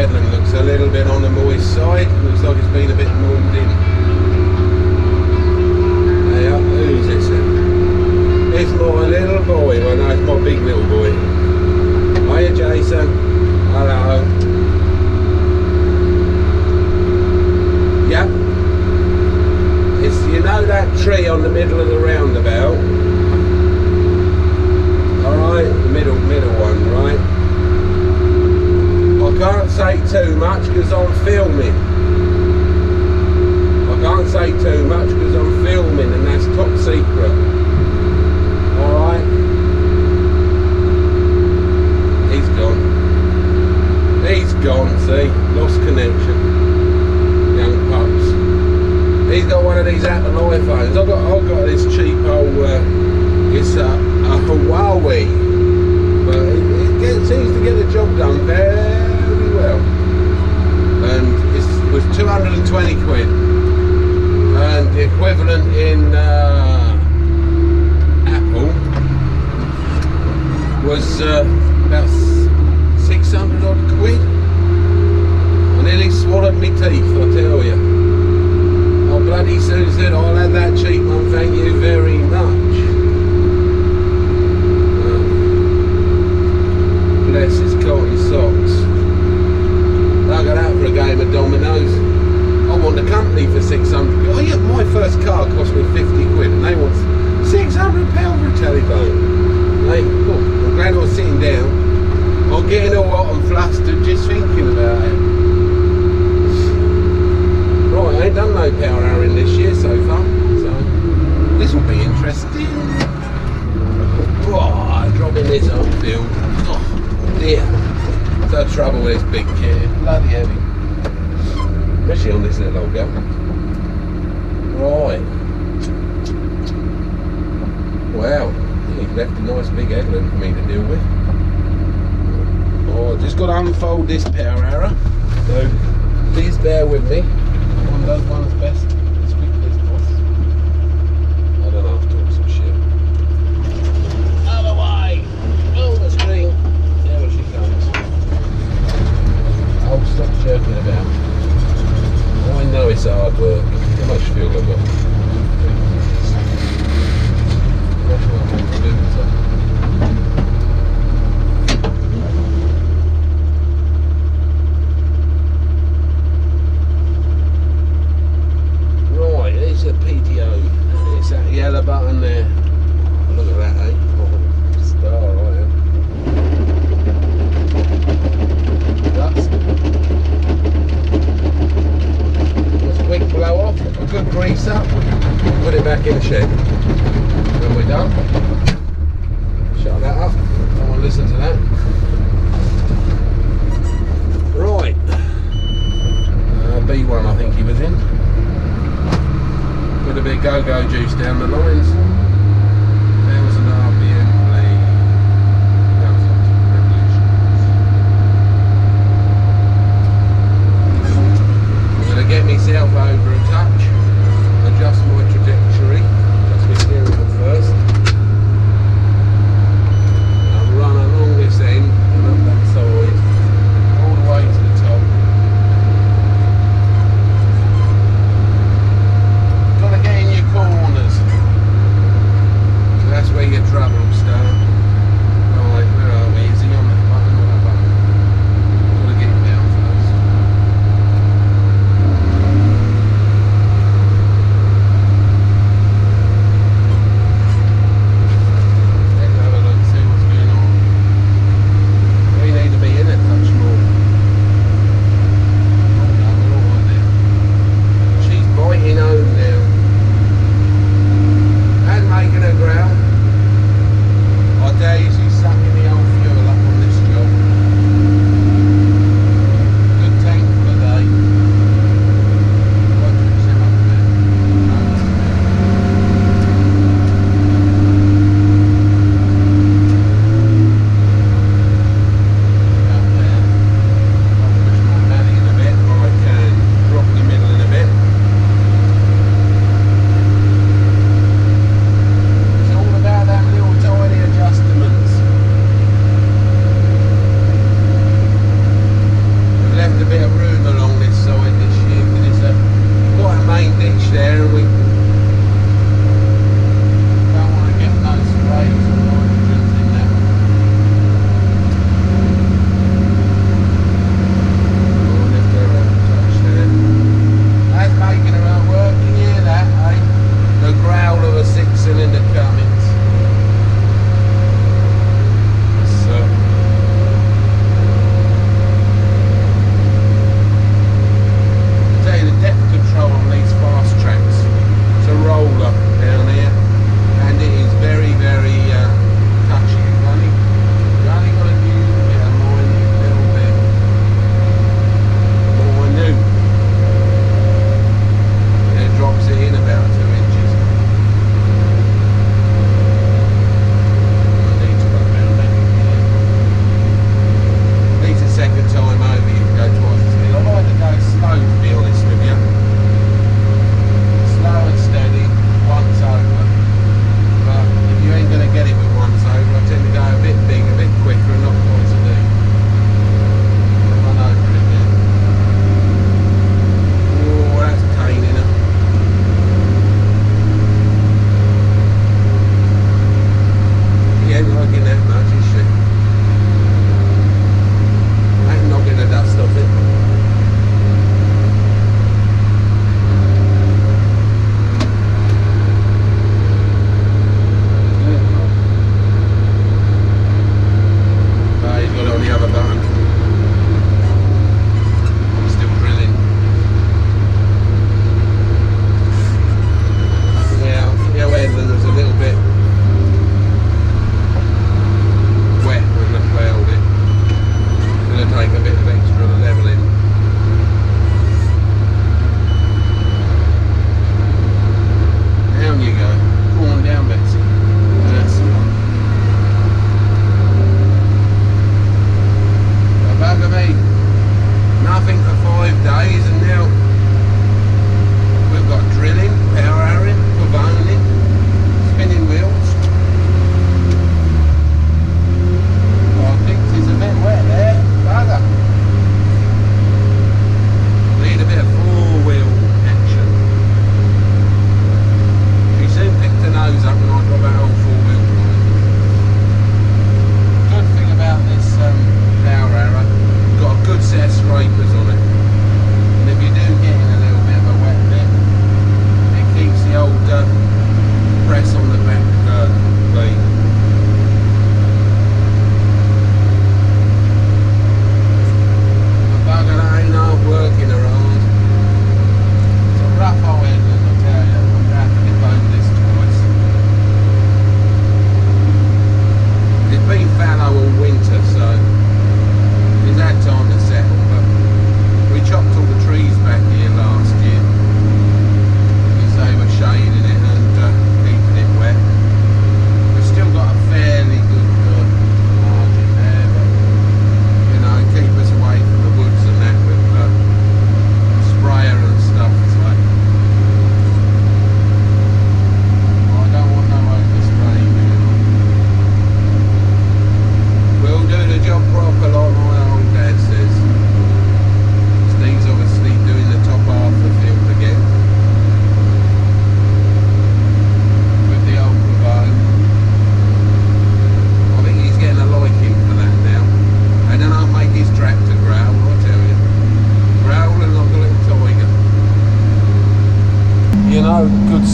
headland looks a little bit on the moist side. Looks like it's been a bit mouldy in. Hey, who's this then? It's my little boy. Well, no, it's my big little boy. Hiya, Jason. Hello. Yep. It's, you know that tree on the middle of the roundabout? Alright, the middle one, right? I can't say too much because I'm filming. I can't say too much because I'm filming and that's top secret. Alright? He's gone. He's gone, see? Lost connection. Young pups. He's got one of these Apple iPhones. I've got this cheap old, it's a Huawei. But it seems to get the job done very well. And it was 220 quid. And the equivalent in Apple was about 600 odd quid. I nearly swallowed my teeth, I tell you. I bloody soon said, I'll have that cheap one, thank you very much. Bless his cotton socks. I'll go out for a game of dominoes. I want the company for 600. Oh yeah, my first car cost me 50 quid and they want £600 for a telephone. Hey, look, I'm glad I was sitting down. I'm getting all hot and flustered just thinking about it. Right, I ain't done no power hourring this year so far, so this will be interesting. Oh, dropping this upfield. Oh dear. The trouble with this big kit, it's bloody heavy. Especially on this little old girl. Right. Wow, he's left a nice big headland for me to deal with. Oh, just got to unfold this power arrow, so please bear with me. One does one's best as quickly as possible. I don't have to talk some shit. Out of the way! Oh, the screen! There she comes. Oh, stop jerking about. Oh, I know it's hard work. How much fuel I've got? Right, there's the PTO. It's that yellow button there. Look at that, eh? Oh, star, I am. That's a quick blow off, a good grease up, put it back in the shed. When we're done, shut that up, don't want to listen to that. Right, B1 I think he was in. With a bit of go-go juice down the lines. There was an RPM play. That was up to revolution. I'm going to get myself over a touch, adjust my trajectory, adjust my steering wheel first. I'll run along this end and up that side, all the way to the top. Got to get in your corners.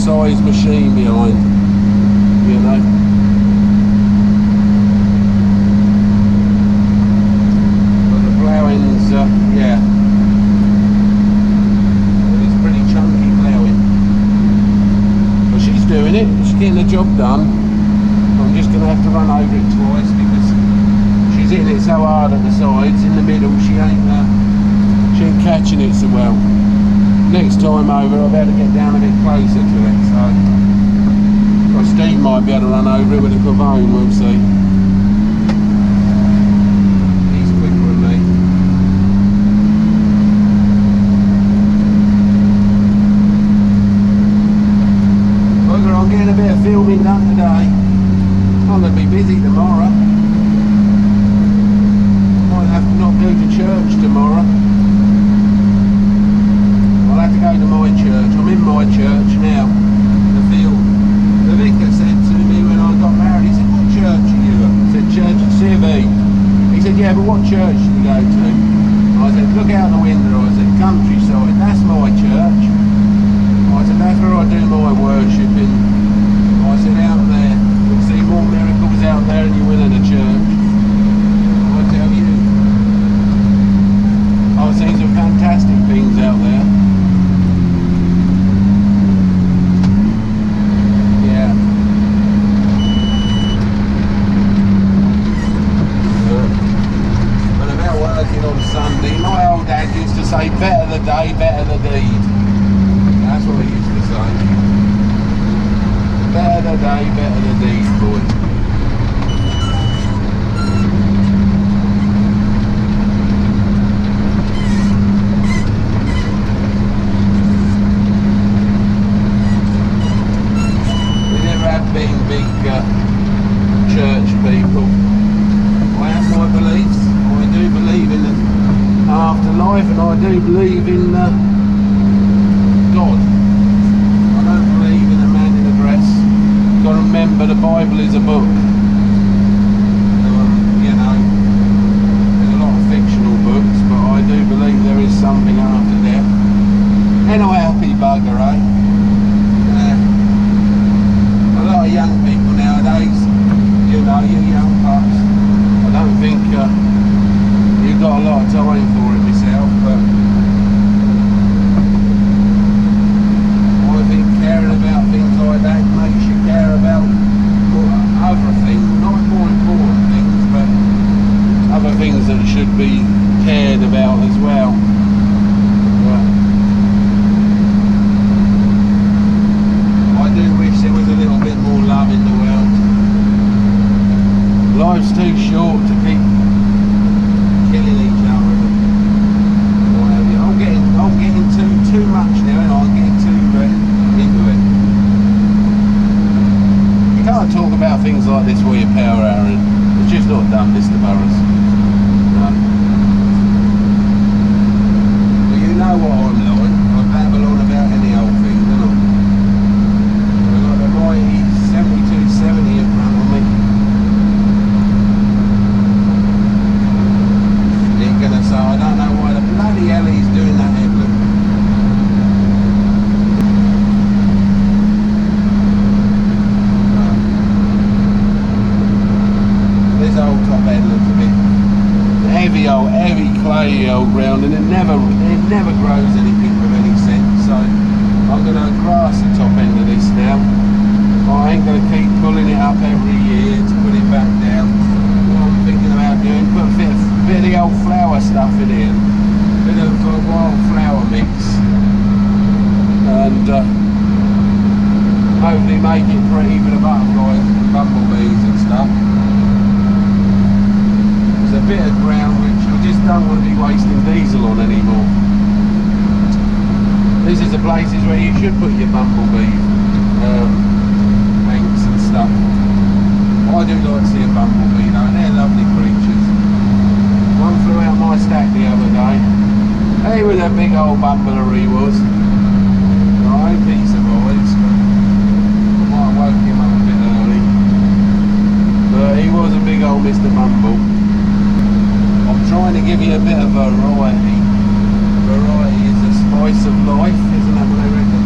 size machine behind, you know. But the ploughing's, yeah, it's pretty chunky ploughing. But she's doing it, she's getting the job done. I'm just going to have to run over it twice because she's hitting it so hard at the sides. In the middle she ain't catching it so well. Next time over I'll be able to get down a bit closer to it, so well, Steve might be able to run over it with a cavone, we'll see. He's quicker than me. Bugger, I'm getting a bit of filming done today. I'm going to be busy tomorrow. Might have to not go to church tomorrow. I'll have to go to my church. I'm in my church now, the field. The vicar said to me when I got married, he said, what church are you at? I said, Church at CV. He said, yeah, but what church do you go to? I said, look out the window. I said, countryside, that's my church. I said, that's where I do my worshipping. I said, out there, you'll see more miracles out there than you will in a church. I tell you. I've seen some fantastic things out there. Sunday, my old dad used to say, better the day, better the deed. That's what he used to say. Better the day, better the deed, boy. We never have been big church people. I have my beliefs. I do believe in the afterlife, and I do believe in God. I don't believe in a man in a dress. You've got to remember the Bible is a book. You know, there's a lot of fictional books, but I do believe there is something after death. And I happy bugger, eh? A lot of young people nowadays, you know, you young pups, I don't think you've got a lot of time for it myself, but I think caring about things like that makes you care about other things, not more important things, but other things that should be cared about as well. But I do wish there was a little bit more love in the world. Life's too short to keep killing each other and what have you. I'm getting too much now, and I'm getting too into it. You can't talk about things like this while you're power hourring. It's just not done, Mr. Burrows. No. Well, you know what I'm like. I babble on about any old thing, don't I? I've got the mighty 7270 in front of me. So I don't know why the bloody hell he's doing that headland. This old top headland's a bit heavy clayey old ground, and it never grows anything with any sense. So I'm going to grass the top end of this now. I ain't going to keep pulling it up every year to put it back down. What I'm thinking about doing, put a bit of the old flower stuff in here, a bit of wild flower mix, and hopefully make it pretty with the butterflies and bumblebees and stuff. There's a bit of ground which I just don't want to be wasting diesel on anymore. These are the places where you should put your bumblebee banks and stuff. I do like to see a bumblebee though, they're lovely creatures. One flew out my stack the other day. He was a big old bumbler, he was. I hope he survives. I might have woke him up a bit early. But he was a big old Mr. Bumble. I'm trying to give you a bit of variety. Variety is the spice of life, isn't that what I reckon?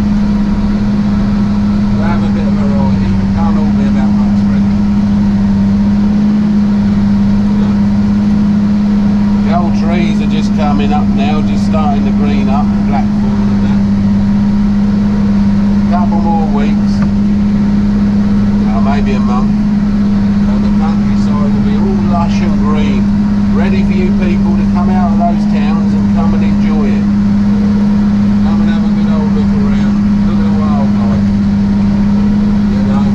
trees are just coming up now, just starting to green up, blackthorn and that. Couple more weeks, maybe a month, and the countryside will be all lush and green, ready for you people to come out of those towns and come and enjoy it. Come and have a good old look around, look at the wildlife, you know.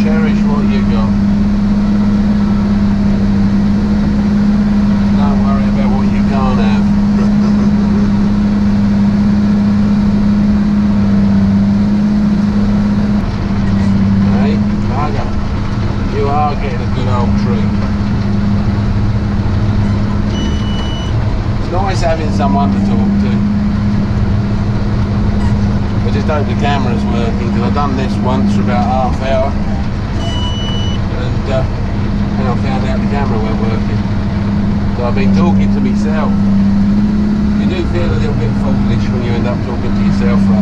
Cherish what you got. Don't worry about what you can't have. Hey, bugger. You are getting a good old treat. It's nice having someone to talk to. I just hope the camera's working, because I've done this once for about half hour. And I found out the camera weren't working. So I've been talking to myself. You do feel a little bit foolish when you end up talking to yourself for